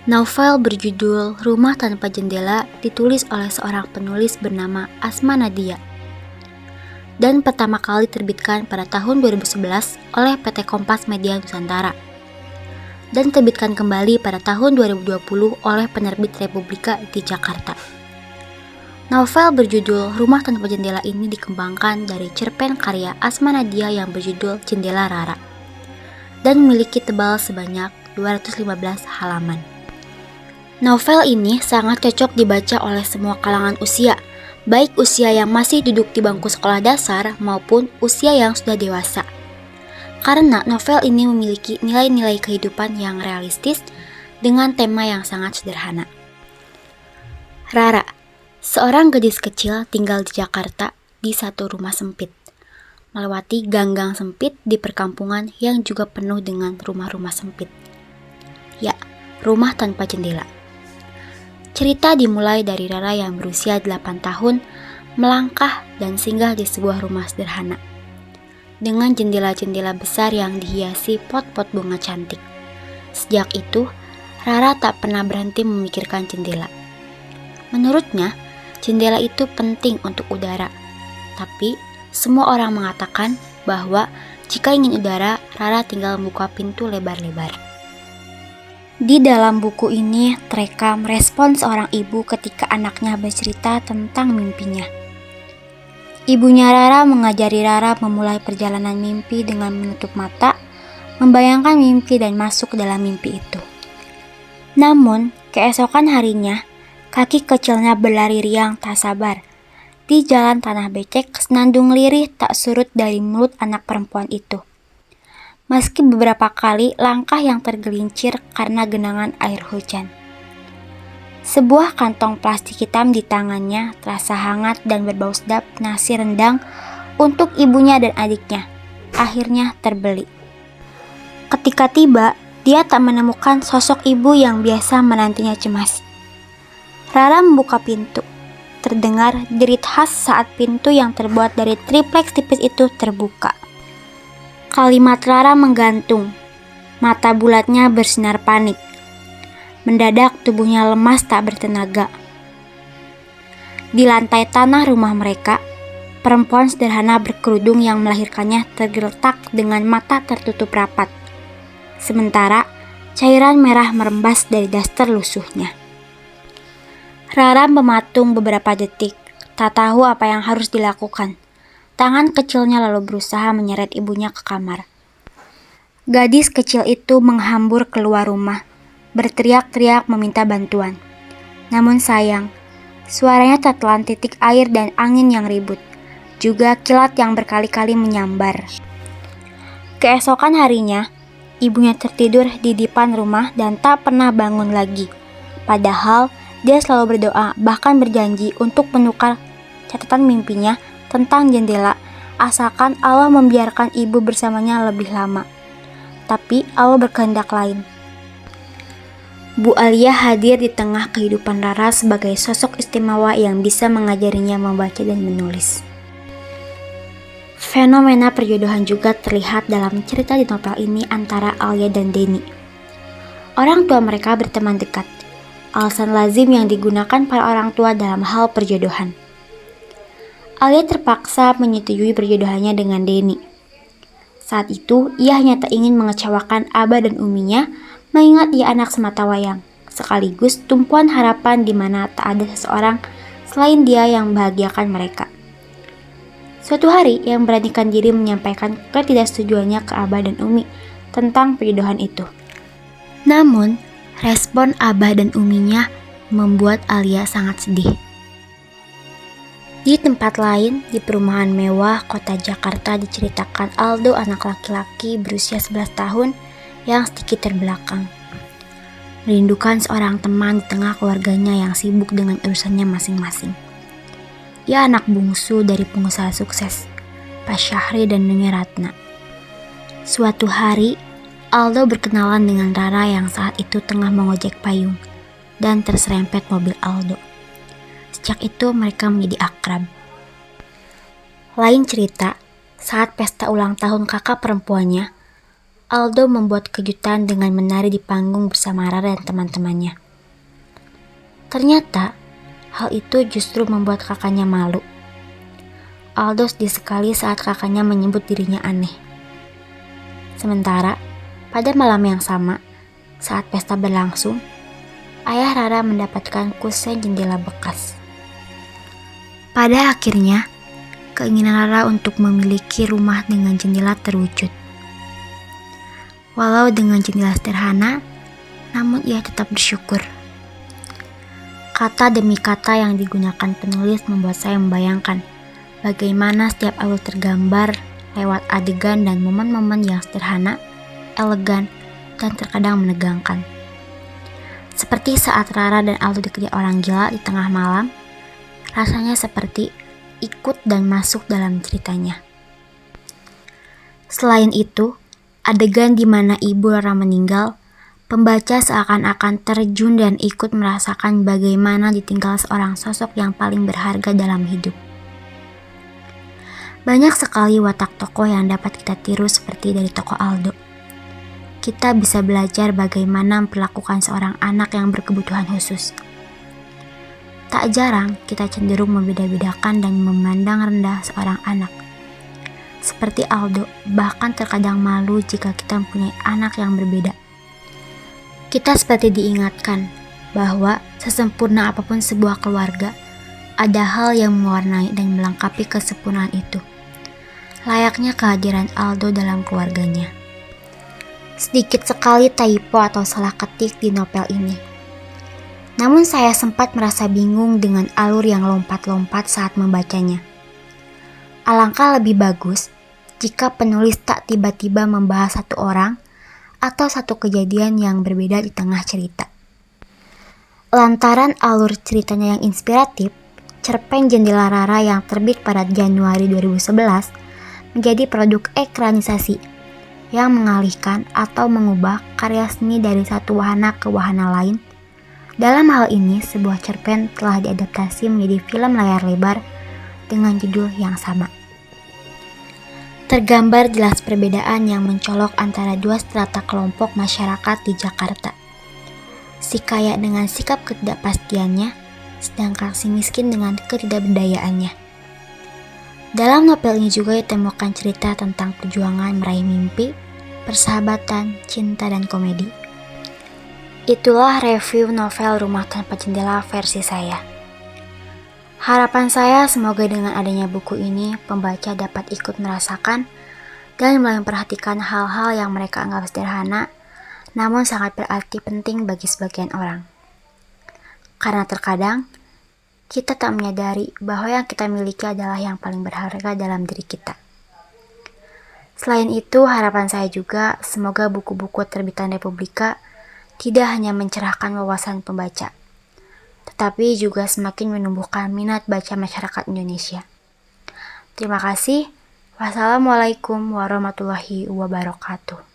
Novel berjudul Rumah Tanpa Jendela ditulis oleh seorang penulis bernama Asma Nadia dan pertama kali diterbitkan pada tahun 2011 oleh PT Kompas Media Nusantara dan diterbitkan kembali pada tahun 2020 oleh penerbit Republika di Jakarta. Novel berjudul Rumah Tanpa Jendela ini dikembangkan dari cerpen karya Asma Nadia yang berjudul Jendela Rara dan memiliki tebal sebanyak 215 halaman. Novel ini sangat cocok dibaca oleh semua kalangan usia, baik usia yang masih duduk di bangku sekolah dasar maupun usia yang sudah dewasa. Karena novel ini memiliki nilai-nilai kehidupan yang realistis dengan tema yang sangat sederhana. Rara, seorang gadis kecil tinggal di Jakarta di satu rumah sempit, melewati gang-gang sempit di perkampungan yang juga penuh dengan rumah-rumah sempit. Ya, rumah tanpa jendela. Cerita dimulai dari Rara yang berusia 8 tahun melangkah dan singgah di sebuah rumah sederhana dengan jendela-jendela besar yang dihiasi pot-pot bunga cantik. Sejak itu, Rara tak pernah berhenti memikirkan jendela. Menurutnya, jendela itu penting untuk udara. Tapi, semua orang mengatakan bahwa jika ingin udara, Rara tinggal membuka pintu lebar-lebar. Di dalam buku ini terekam respon seorang ibu ketika anaknya bercerita tentang mimpinya. Ibunya Rara mengajari Rara memulai perjalanan mimpi dengan menutup mata, membayangkan mimpi dan masuk ke dalam mimpi itu. Namun, keesokan harinya, kaki kecilnya berlari riang tak sabar. Di jalan tanah becek, senandung lirih tak surut dari mulut anak perempuan itu. Meski beberapa kali langkah yang tergelincir karena genangan air hujan. Sebuah kantong plastik hitam di tangannya terasa hangat dan berbau sedap nasi rendang untuk ibunya dan adiknya. Akhirnya terbeli. Ketika tiba, dia tak menemukan sosok ibu yang biasa menantinya cemas. Rara membuka pintu. Terdengar jerit khas saat pintu yang terbuat dari tripleks tipis itu terbuka. Kalimat Rara menggantung, mata bulatnya bersinar panik. Mendadak tubuhnya lemas tak bertenaga. Di lantai tanah rumah mereka, perempuan sederhana berkerudung yang melahirkannya tergeletak dengan mata tertutup rapat. Sementara, cairan merah merembas dari daster lusuhnya. Rara mematung beberapa detik, tak tahu apa yang harus dilakukan. Tangan kecilnya lalu berusaha menyeret ibunya ke kamar. Gadis kecil itu menghambur keluar rumah, berteriak-teriak meminta bantuan. Namun sayang, suaranya tertelan titik air dan angin yang ribut, juga kilat yang berkali-kali menyambar. Keesokan harinya, ibunya tertidur di depan rumah dan tak pernah bangun lagi. Padahal, dia selalu berdoa, bahkan berjanji untuk menukar catatan mimpinya tentang jendela, asalkan Allah membiarkan ibu bersamanya lebih lama. Tapi Allah berkehendak lain. Bu Alia hadir di tengah kehidupan Rara sebagai sosok istimewa yang bisa mengajarinya membaca dan menulis. Fenomena perjodohan juga terlihat dalam cerita di novel ini antara Alia dan Denny. Orang tua mereka berteman dekat, alasan lazim yang digunakan para orang tua dalam hal perjodohan. Alia terpaksa menyetujui perjodohannya dengan Denny. Saat itu, ia hanya tak ingin mengecewakan Abah dan Uminya, mengingat ia anak sematawayang, sekaligus tumpuan harapan di mana tak ada seseorang selain dia yang membahagiakan mereka. Suatu hari, ia memberanikan diri menyampaikan ketidaksetujuannya ke Abah dan Umi tentang perjodohan itu. Namun, respon Abah dan Uminya membuat Alia sangat sedih. Di tempat lain, di perumahan mewah kota Jakarta diceritakan Aldo, anak laki-laki berusia 11 tahun yang sedikit terbelakang. Merindukan seorang teman di tengah keluarganya yang sibuk dengan urusannya masing-masing. Ia anak bungsu dari pengusaha sukses, Pak Syahri dan Nyonya Ratna. Suatu hari, Aldo berkenalan dengan Rara yang saat itu tengah mengojek payung dan terserempet mobil Aldo. Sejak itu mereka menjadi akrab. Lain cerita, saat pesta ulang tahun kakak perempuannya, Aldo membuat kejutan dengan menari di panggung bersama Rara dan teman-temannya. Ternyata, hal itu justru membuat kakaknya malu. Aldo sedih sekali saat kakaknya menyebut dirinya aneh. Sementara, pada malam yang sama, saat pesta berlangsung, ayah Rara mendapatkan kusen jendela bekas. Pada akhirnya, keinginan Rara untuk memiliki rumah dengan jendela terwujud. Walau dengan jendela sederhana, namun ia tetap bersyukur. Kata demi kata yang digunakan penulis membuat saya membayangkan bagaimana setiap alur tergambar lewat adegan dan momen-momen yang sederhana, elegan, dan terkadang menegangkan. Seperti saat Rara dan Aldo dikejar orang gila di tengah malam, rasanya seperti ikut dan masuk dalam ceritanya. Selain itu, adegan di mana ibu Rara meninggal, pembaca seakan-akan terjun dan ikut merasakan bagaimana ditinggal seorang sosok yang paling berharga dalam hidup. Banyak sekali watak tokoh yang dapat kita tiru seperti dari tokoh Aldo. Kita bisa belajar bagaimana memperlakukan seorang anak yang berkebutuhan khusus. Tak jarang kita cenderung membeda-bedakan dan memandang rendah seorang anak. Seperti Aldo, bahkan terkadang malu jika kita mempunyai anak yang berbeda. Kita seperti diingatkan bahwa sesempurna apapun sebuah keluarga, ada hal yang mewarnai dan melengkapi kesempurnaan itu. Layaknya kehadiran Aldo dalam keluarganya. Sedikit sekali typo atau salah ketik di novel ini. Namun saya sempat merasa bingung dengan alur yang lompat-lompat saat membacanya. Alangkah lebih bagus jika penulis tak tiba-tiba membahas satu orang atau satu kejadian yang berbeda di tengah cerita. Lantaran alur ceritanya yang inspiratif, cerpen Jendela Rara yang terbit pada Januari 2011 menjadi produk ekranisasi yang mengalihkan atau mengubah karya seni dari satu wahana ke wahana lain. Dalam hal ini, sebuah cerpen telah diadaptasi menjadi film layar lebar dengan judul yang sama. Tergambar jelas perbedaan yang mencolok antara dua strata kelompok masyarakat di Jakarta. Si kaya dengan sikap ketidakpastiannya, sedangkan si miskin dengan ketidakberdayaannya. Dalam novel ini juga ditemukan cerita tentang perjuangan meraih mimpi, persahabatan, cinta, dan komedi. Itulah review novel Rumah Tanpa Jendela versi saya. Harapan saya semoga dengan adanya buku ini, pembaca dapat ikut merasakan dan mulai memperhatikan hal-hal yang mereka anggap sederhana, namun sangat berarti penting bagi sebagian orang. Karena terkadang, kita tak menyadari bahwa yang kita miliki adalah yang paling berharga dalam diri kita. Selain itu, harapan saya juga semoga buku-buku terbitan Republika tidak hanya mencerahkan wawasan pembaca, tetapi juga semakin menumbuhkan minat baca masyarakat Indonesia. Terima kasih. Wassalamualaikum warahmatullahi wabarakatuh.